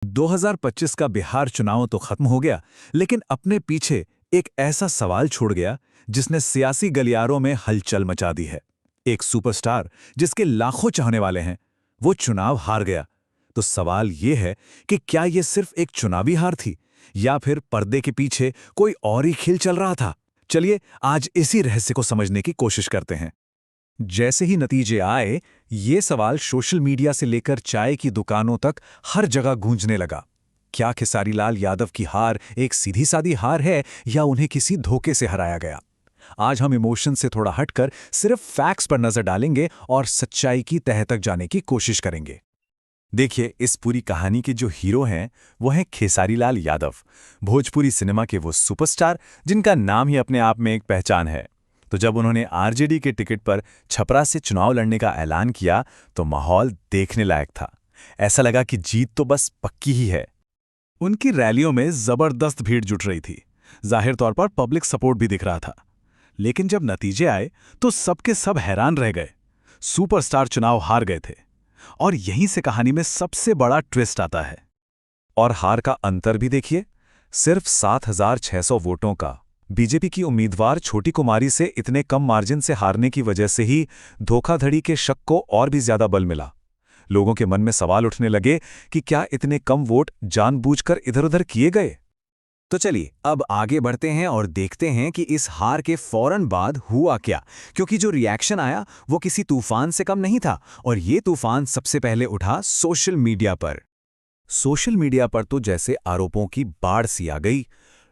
2025 का बिहार चुनाव तो खत्म हो गया, लेकिन अपने पीछे एक ऐसा सवाल छोड़ गया जिसने सियासी गलियारों में हलचल मचा दी है। एक सुपरस्टार जिसके लाखों चाहने वाले हैं, वो चुनाव हार गया। तो सवाल ये है कि क्या ये सिर्फ एक चुनावी हार थी या फिर पर्दे के पीछे कोई और ही खेल चल रहा था। चलिए आज इसी रहस्य को समझने की कोशिश करते हैं। जैसे ही नतीजे आए, ये सवाल सोशल मीडिया से लेकर चाय की दुकानों तक हर जगह गूंजने लगा। क्या खेसारी लाल यादव की हार एक सीधी सादी हार है या उन्हें किसी धोखे से हराया गया? आज हम इमोशन से थोड़ा हटकर सिर्फ फैक्ट्स पर नजर डालेंगे और सच्चाई की तह तक जाने की कोशिश करेंगे। देखिए, इस पूरी कहानी के जो हीरो हैं वो हैं खेसारी लाल यादव, भोजपुरी सिनेमा के वो सुपरस्टार जिनका नाम ही अपने आप में एक पहचान है। तो जब उन्होंने आरजेडी के टिकट पर छपरा से चुनाव लड़ने का ऐलान किया तो माहौल देखने लायक था। ऐसा लगा कि जीत तो बस पक्की ही है। उनकी रैलियों में जबरदस्त भीड़ जुट रही थी। जाहिर तौर पर पब्लिक सपोर्ट भी दिख रहा था। लेकिन जब नतीजे आए तो सबके सब हैरान रह गए। सुपरस्टार चुनाव हार गए थे। और यहीं से कहानी में सबसे बड़ा ट्विस्ट आता है। और हार का अंतर भी देखिए, सिर्फ 7,600 वोटों का। बीजेपी की उम्मीदवार छोटी कुमारी से इतने कम मार्जिन से हारने की वजह से ही धोखाधड़ी के शक को और भी ज्यादा बल मिला। लोगों के मन में सवाल उठने लगे कि क्या इतने कम वोट जानबूझकर इधर-उधर किए गए। तो चलिए अब आगे बढ़ते हैं और देखते हैं कि इस हार के फौरन बाद हुआ क्या, क्योंकि जो रिएक्शन आया वो किसी तूफान से कम नहीं था। और ये तूफान सबसे पहले उठा सोशल मीडिया पर। सोशल मीडिया पर तो जैसे आरोपों की बाढ़ सी आ गई।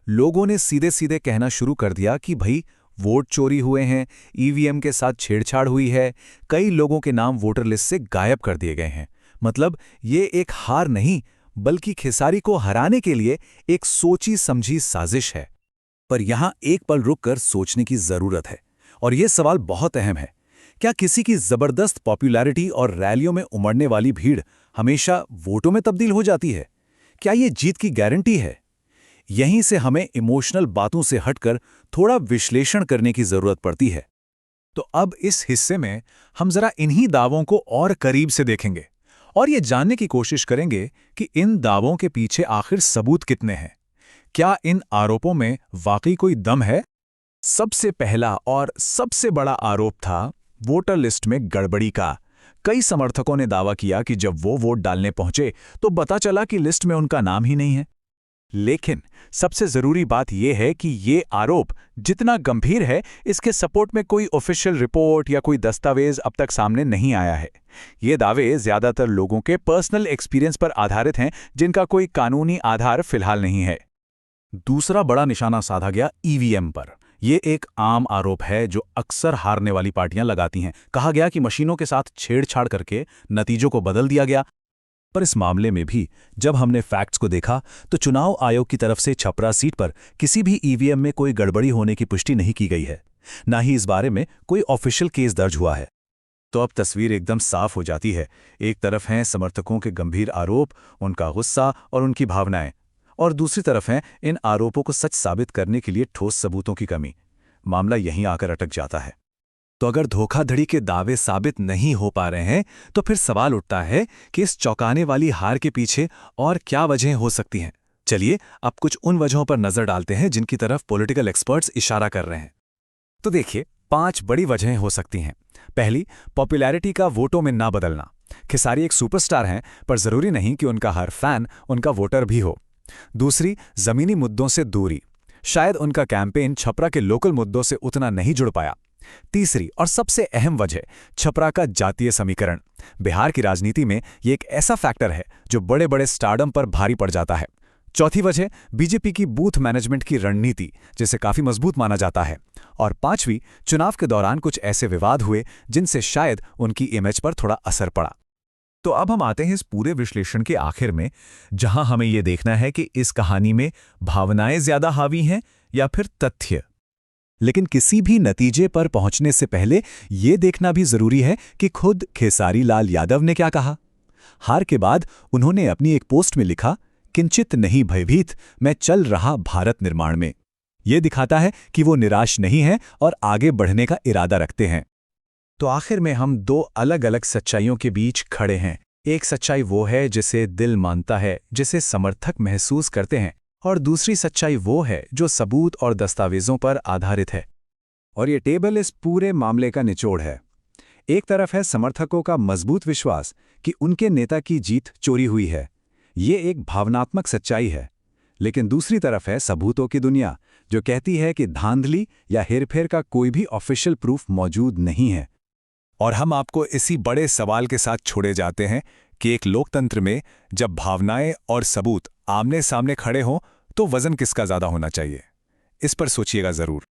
लोगों ने सीधे सीधे कहना शुरू कर दिया कि भाई वोट चोरी हुए हैं, ईवीएम के साथ छेड़छाड़ हुई है, कई लोगों के नाम वोटर लिस्ट से गायब कर दिए गए हैं। मतलब ये एक हार नहीं बल्कि खेसारी को हराने के लिए एक सोची समझी साजिश है। पर यहां एक पल रुककर सोचने की जरूरत है। और यह सवाल बहुत अहम है। क्या किसी की जबरदस्त पॉपुलैरिटी और रैलियों में उमड़ने वाली भीड़ हमेशा वोटों में तब्दील हो जाती है? क्या ये जीत की गारंटी है? यहीं से हमें इमोशनल बातों से हटकर थोड़ा विश्लेषण करने की जरूरत पड़ती है। तो अब इस हिस्से में हम जरा इन्हीं दावों को और करीब से देखेंगे और ये जानने की कोशिश करेंगे कि इन दावों के पीछे आखिर सबूत कितने हैं। क्या इन आरोपों में वाकई कोई दम है? सबसे पहला और सबसे बड़ा आरोप था वोटर लिस्ट में गड़बड़ी का। कई समर्थकों ने दावा किया कि जब वो वोट डालने पहुंचे तो पता चला कि लिस्ट में उनका नाम ही नहीं है। लेकिन सबसे जरूरी बात यह है कि ये आरोप जितना गंभीर है, इसके सपोर्ट में कोई ऑफिशियल रिपोर्ट या कोई दस्तावेज अब तक सामने नहीं आया है। ये दावे ज्यादातर लोगों के पर्सनल एक्सपीरियंस पर आधारित हैं, जिनका कोई कानूनी आधार फिलहाल नहीं है। दूसरा बड़ा निशाना साधा गया ईवीएम पर। यह एक आम आरोप है जो अक्सर हारने वाली पार्टियां लगाती हैं। कहा गया कि मशीनों के साथ छेड़छाड़ करके नतीजों को बदल दिया गया। पर इस मामले में भी जब हमने फैक्ट्स को देखा तो चुनाव आयोग की तरफ से छपरा सीट पर किसी भी ईवीएम में कोई गड़बड़ी होने की पुष्टि नहीं की गई है। ना ही इस बारे में कोई ऑफिशियल केस दर्ज हुआ है। तो अब तस्वीर एकदम साफ हो जाती है। एक तरफ हैं समर्थकों के गंभीर आरोप, उनका गुस्सा और उनकी भावनाएं, और दूसरी तरफ हैं इन आरोपों को सच साबित करने के लिए ठोस सबूतों की कमी। मामला यहीं आकर अटक जाता है। तो अगर धोखाधड़ी के दावे साबित नहीं हो पा रहे हैं तो फिर सवाल उठता है कि इस चौंकाने वाली हार के पीछे और क्या वजहें हो सकती हैं। चलिए अब कुछ उन वजहों पर नजर डालते हैं जिनकी तरफ पॉलिटिकल एक्सपर्ट्स इशारा कर रहे हैं। तो देखिए, 5 बड़ी वजहें हो सकती हैं। पहली, पॉपुलैरिटी का वोटों में ना बदलना। खेसारी एक सुपरस्टार हैं, पर जरूरी नहीं कि उनका हर फैन उनका वोटर भी हो। दूसरी, जमीनी मुद्दों से दूरी। शायद उनका कैंपेन छपरा के लोकल मुद्दों से उतना नहीं जुड़ पाया। तीसरी और सबसे अहम वजह, छपरा का जातीय समीकरण। बिहार की राजनीति में यह एक ऐसा फैक्टर है जो बड़े बड़े स्टारडम पर भारी पड़ जाता है। चौथी वजह, बीजेपी की बूथ मैनेजमेंट की रणनीति, जिसे काफी मजबूत माना जाता है। और पांचवी, चुनाव के दौरान कुछ ऐसे विवाद हुए जिनसे शायद उनकी इमेज पर थोड़ा असर पड़ा। तो अब हम आते हैं इस पूरे विश्लेषण के आखिर में, जहां हमें यह देखना है कि इस कहानी में भावनाएं ज्यादा हावी हैं या फिर तथ्य। लेकिन किसी भी नतीजे पर पहुंचने से पहले यह देखना भी जरूरी है कि खुद खेसारी लाल यादव ने क्या कहा। हार के बाद उन्होंने अपनी एक पोस्ट में लिखा, किंचित नहीं भयभीत, मैं चल रहा भारत निर्माण में। यह दिखाता है कि वो निराश नहीं हैं और आगे बढ़ने का इरादा रखते हैं। तो आखिर में हम 2 अलग अलग सच्चाइयों के बीच खड़े हैं। एक सच्चाई वो है जिसे दिल मानता है, जिसे समर्थक महसूस करते हैं, और दूसरी सच्चाई वो है जो सबूत और दस्तावेजों पर आधारित है। और ये टेबल इस पूरे मामले का निचोड़ है। एक तरफ है समर्थकों का मजबूत विश्वास कि उनके नेता की जीत चोरी हुई है। ये एक भावनात्मक सच्चाई है। लेकिन दूसरी तरफ है सबूतों की दुनिया, जो कहती है कि धांधली या हेरफेर का कोई भी ऑफिशियल प्रूफ मौजूद नहीं है। और हम आपको इसी बड़े सवाल के साथ छोड़े जाते हैं कि एक लोकतंत्र में जब भावनाएं और सबूत आमने सामने खड़े हों तो वजन किसका ज्यादा होना चाहिए। इस पर सोचिएगा जरूर।